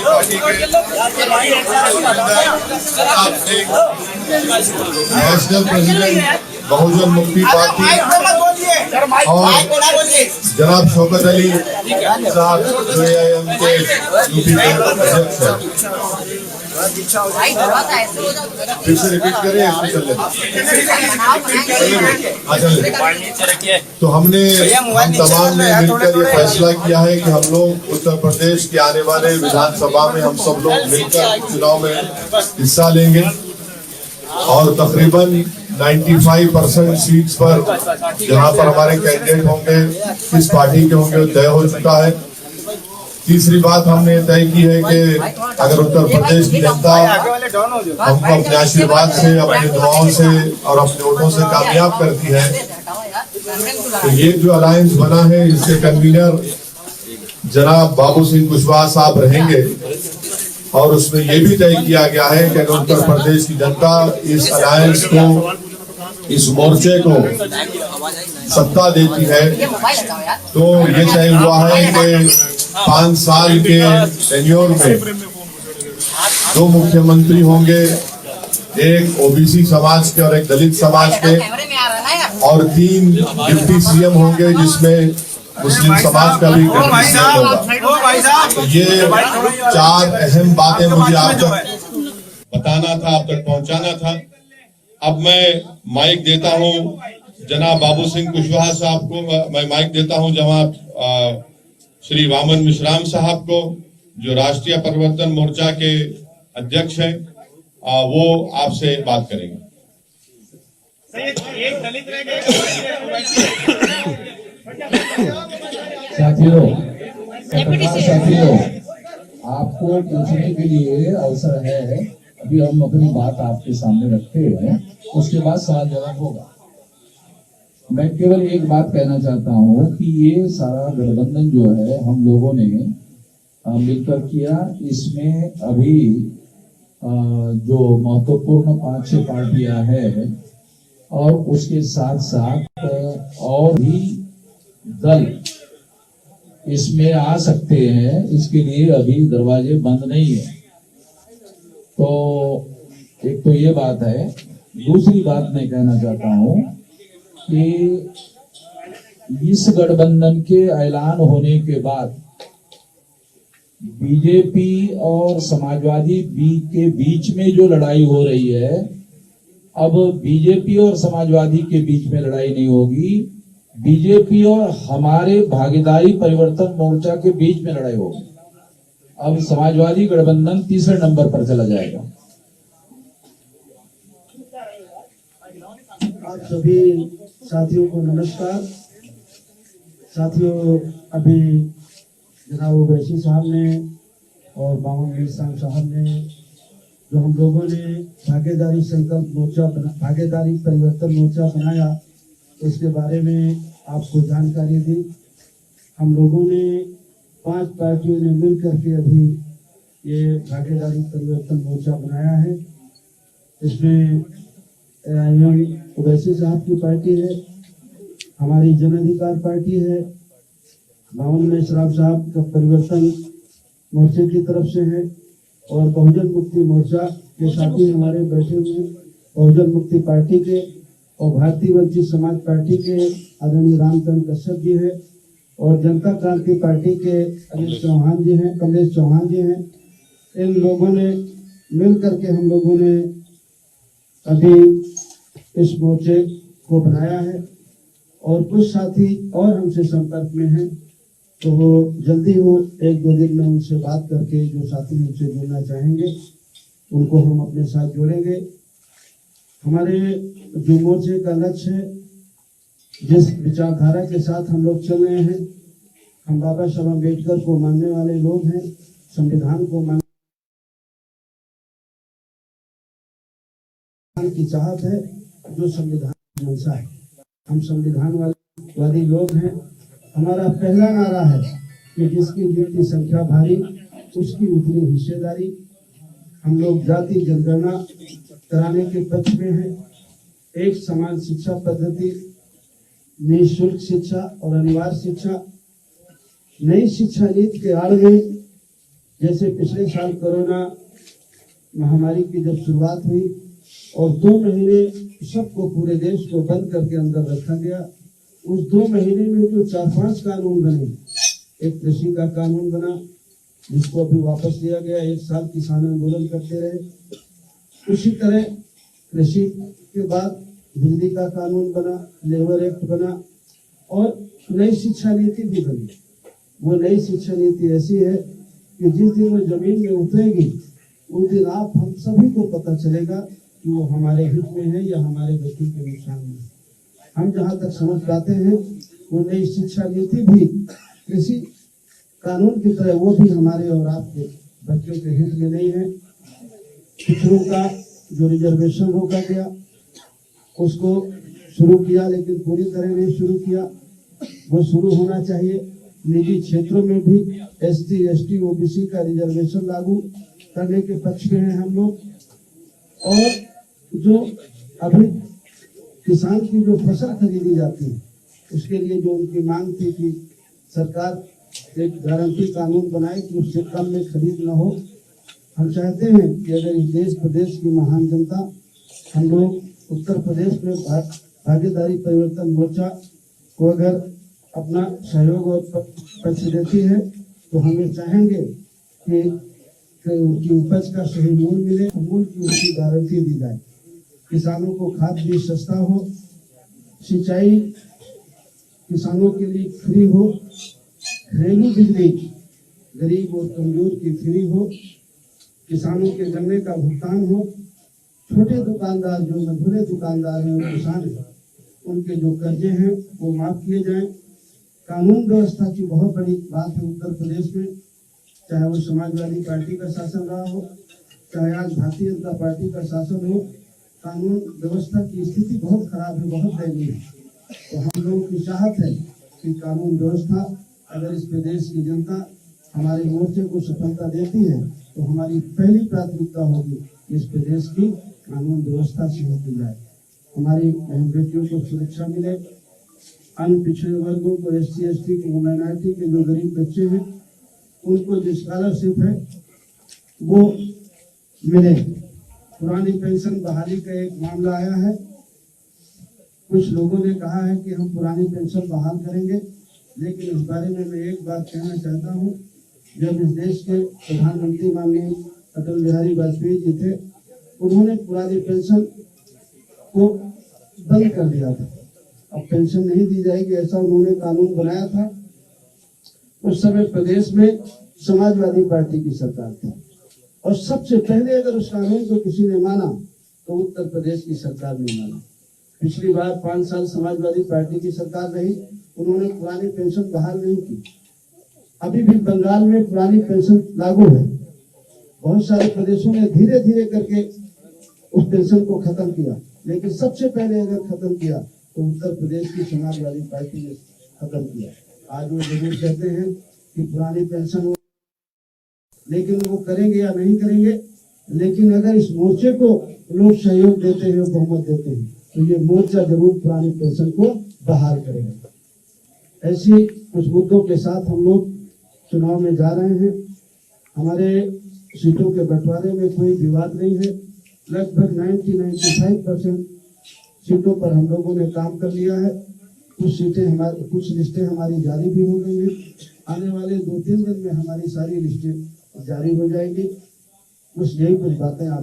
Samajwadi party के national president बहुजन मुक्ति party और जनाब शौकत अली साहब जो AIM के यूपी के अध्यक्ष हैं। फिर से रिपीट करें, तो हम तमाम ने मिलकर ये फैसला किया है कि हम लोग उत्तर प्रदेश के आने वाले विधानसभा में हम सब लोग मिलकर चुनाव में हिस्सा लेंगे और तकरीबन 95% सीट्स पर जहां पर हमारे कैंडिडेट होंगे किस पार्टी के होंगे तय हो चुका है। तीसरी बात हमने तय की है कि अगर उत्तर प्रदेश की जनता हमको अपने आशीर्वाद से, अपनी दुआओं से और अपने वोटों से कामयाब करती है तो ये जो अलायंस बना है इसके कन्वीनर जनाब बाबू सिंह कुशवाहा साहब रहेंगे और उसमें ये भी तय किया गया है कि अगर उत्तर प्रदेश की जनता इस अलायंस को, इस मोर्चे को सत्ता देती है तो ये तय हुआ है कि 5 साल के टेन्योर में 2 मुख्यमंत्री होंगे, एक ओबीसी समाज के और एक दलित समाज के, और 3 डिप्टी CM होंगे जिसमें मुस्लिम समाज का भी होगा। तो ये 4 अहम बातें मुझे आप तक बताना था, आप तक पहुंचाना था। अब मैं माइक देता हूं जनाब बाबू सिंह कुशवाहा साहब को, मैं माइक देता हूं जनाब श्री वामन मिश्राम साहब को जो राष्ट्रीय परिवर्तन मोर्चा के अध्यक्ष हैं, वो आपसे बात करेंगे। साथियों, आपको पूछने के लिए अवसर है। अभी हम अपनी बात आपके सामने रखते हैं, उसके बाद सवाल जवाब होगा। मैं केवल एक बात कहना चाहता हूं कि ये सारा गठबंधन जो है हम लोगों ने मिलकर किया। इसमें अभी जो महत्वपूर्ण 5-6 पार्टियां हैं और उसके साथ साथ और भी दल इसमें आ सकते हैं, इसके लिए अभी दरवाजे बंद नहीं है। तो एक तो ये बात है। दूसरी बात मैं कहना चाहता हूं कि इस गठबंधन के ऐलान होने के बाद बीजेपी और समाजवादी के बीच में जो लड़ाई हो रही है, अब बीजेपी और समाजवादी के बीच में लड़ाई नहीं होगी, बीजेपी और हमारे भागीदारी परिवर्तन मोर्चा के बीच में लड़ाई होगी। अब समाजवादी गठबंधन तीसरे नंबर पर चला जाएगा। आप सभी साथियों को नमस्कार। साथियों, अभी जनाब ओवैसी साहब ने और बावन मिश्राम साहब ने जो हम लोगों ने भागीदारी संकल्प मोर्चा भागीदारी परिवर्तन मोर्चा बनाया, इसके बारे में आपको जानकारी दी। हम लोगों ने 5 पार्टियों ने मिल करके अभी ये भागीदारी परिवर्तन मोर्चा बनाया है। इसमें ओवैसी साहब की पार्टी है, हमारी जन अधिकार पार्टी है, बावन मिश्राम साहब का परिवर्तन मोर्चे की तरफ से है और बहुजन मुक्ति मोर्चा के साथी हमारे बैठे हुए बहुजन मुक्ति पार्टी के और भारतीय वंचित समाज पार्टी के आदरणीय रामचंद्र कश्यप जी हैं और जनता क्रांति पार्टी के कमलेश चौहान जी हैं। इन लोगों ने मिल करके हम लोगों ने अभी इस मोर्चे को बनाया है और कुछ साथी और हमसे संपर्क में हैं, तो वो जल्दी हो 1-2 दिन में उनसे बात करके जो साथी हमसे जुड़ना चाहेंगे उनको हम अपने साथ जोड़ेंगे। हमारे जो मोर्चे का लक्ष्य है, जिस विचारधारा के साथ हम लोग चल रहे हैं, हम बाबा साहब अम्बेडकर को मानने वाले लोग हैं, संविधान को मानने की चाहत है, जो संविधान की मंशा है। हम संविधान वादी लोग हैं। हमारा पहला नारा है कि जिसकी जितनी संख्या भारी उसकी उतनी हिस्सेदारी। हम लोग जाति जनगणना कराने के पक्ष में हैं। एक समान शिक्षा पद्धति, निःशुल्क शिक्षा और अनिवार्य शिक्षा। नई शिक्षा नीति के आड़ में जैसे पिछले साल कोरोना महामारी की जब शुरुआत हुई और 2 महीने सबको पूरे देश को बंद करके अंदर रखा गया, उस 2 महीने में जो 4-5 कानून बने, एक कृषि का कानून बना जिसको अभी वापस लिया गया, 1 साल किसान आंदोलन करते रहे। उसी तरह कृषि के बाद बिजली का कानून बना, लेबर एक्ट बना और नई शिक्षा नीति भी बनी। वो नई शिक्षा नीति ऐसी है कि जिस दिन वो जमीन में उतरेगी उस दिन आप हम सभी को पता चलेगा कि वो हमारे हित में है या हमारे बच्चों के नुकसान में। हम जहाँ तक समझ पाते हैं वो नई शिक्षा नीति भी कृषि कानून की तरह वो भी हमारे और आपके बच्चों के हित में नहीं है। पिछड़ों का जो रिजर्वेशन रोका गया उसको शुरू किया, लेकिन पूरी तरह नहीं शुरू किया, वो शुरू होना चाहिए। निजी क्षेत्रों में भी SC, ST, OBC का रिजर्वेशन लागू करने के पक्ष में हैं हम लोग। और जो अभी किसान की जो फसल खरीदी जाती है उसके लिए जो उनकी मांग थी कि सरकार एक गारंटी कानून बनाए कि उससे कम में खरीद न हो। हम चाहते हैं कि अगर इस देश प्रदेश की महान जनता हम लोग उत्तर प्रदेश में भागीदारी परिवर्तन मोर्चा को अगर अपना सहयोग और पक्ष देती है तो हमें चाहेंगे कि उनकी उपज का सही मूल्य मिले, मूल्य की उसकी गारंटी दी जाए, किसानों को खाद बीज सस्ता हो, सिंचाई किसानों के लिए फ्री हो, घरेलू बिजली गरीब और कमजोर की फ्री हो, किसानों के गन्ने का भुगतान हो, छोटे दुकानदार जो मझोले दुकानदार हैं और किसान हैं उनके जो कर्जे हैं वो माफ किए जाएं। कानून व्यवस्था की बहुत बड़ी बात है उत्तर प्रदेश में, चाहे वो समाजवादी पार्टी का शासन रहा हो, चाहे आज भारतीय जनता पार्टी का शासन हो, कानून व्यवस्था की स्थिति बहुत खराब है, बहुत दयनीय है। तो हम लोगों की चाहत है कि कानून व्यवस्था अगर इस प्रदेश की जनता हमारे मोर्चे को सफलता देती है तो हमारी पहली प्राथमिकता होगी कि इस प्रदेश की कानून व्यवस्था से होती जाए, हमारी बहन बेटियों को सुरक्षा मिले, अन्य पिछड़े वर्गों को SC, ST को, माइनॉरिटी के जो गरीब बच्चे हैं उनको जो स्कॉलरशिप है वो मिले। पुरानी पेंशन बहाली का एक मामला आया है, कुछ लोगों ने कहा है कि हम पुरानी पेंशन बहाल करेंगे, लेकिन इस बारे में मैं एक बात कहना चाहता हूँ। जब इस देश के प्रधानमंत्री माननीय अटल बिहारी वाजपेयी जी थे, उन्होंने पुरानी पेंशन को बंद कर दिया था, अब पेंशन नहीं दी जाएगी ऐसा उन्होंने कानून बनाया था। उस समय प्रदेश में समाजवादी पार्टी की सरकार थी और सबसे पहले अगर उस कानून को किसी ने माना तो उत्तर प्रदेश की सरकार ने माना। पिछली बार 5 साल समाजवादी पार्टी की सरकार रही, उन्होंने पुरानी पेंशन बहाल नहीं की। अभी भी बंगाल में पुरानी पेंशन लागू है, बहुत सारे प्रदेशों ने धीरे धीरे करके उस पेंशन को खत्म किया, लेकिन सबसे पहले अगर खत्म किया तो उत्तर प्रदेश की समाजवादी पार्टी ने खत्म किया। आज वो जरूर कहते हैं कि पुरानी पेंशन, लेकिन वो करेंगे या नहीं करेंगे, लेकिन अगर इस मोर्चे को लोग सहयोग देते हैं, बहुमत देते हैं, तो ये मोर्चा जरूर पुरानी पेंशन को बहाल करेगा। ऐसी कुछ मुद्दों के साथ हम लोग चुनाव में जा रहे हैं। हमारे सीटों के बंटवारे में कोई विवाद नहीं है, लगभग 95% सीटों पर हम लोगों ने काम कर लिया है। कुछ लिस्टें हमारी जारी भी हो गई हैं, आने वाले 2-3 दिन में हमारी सारी लिस्टें जारी हो जाएंगी। बस यही कुछ बातें आप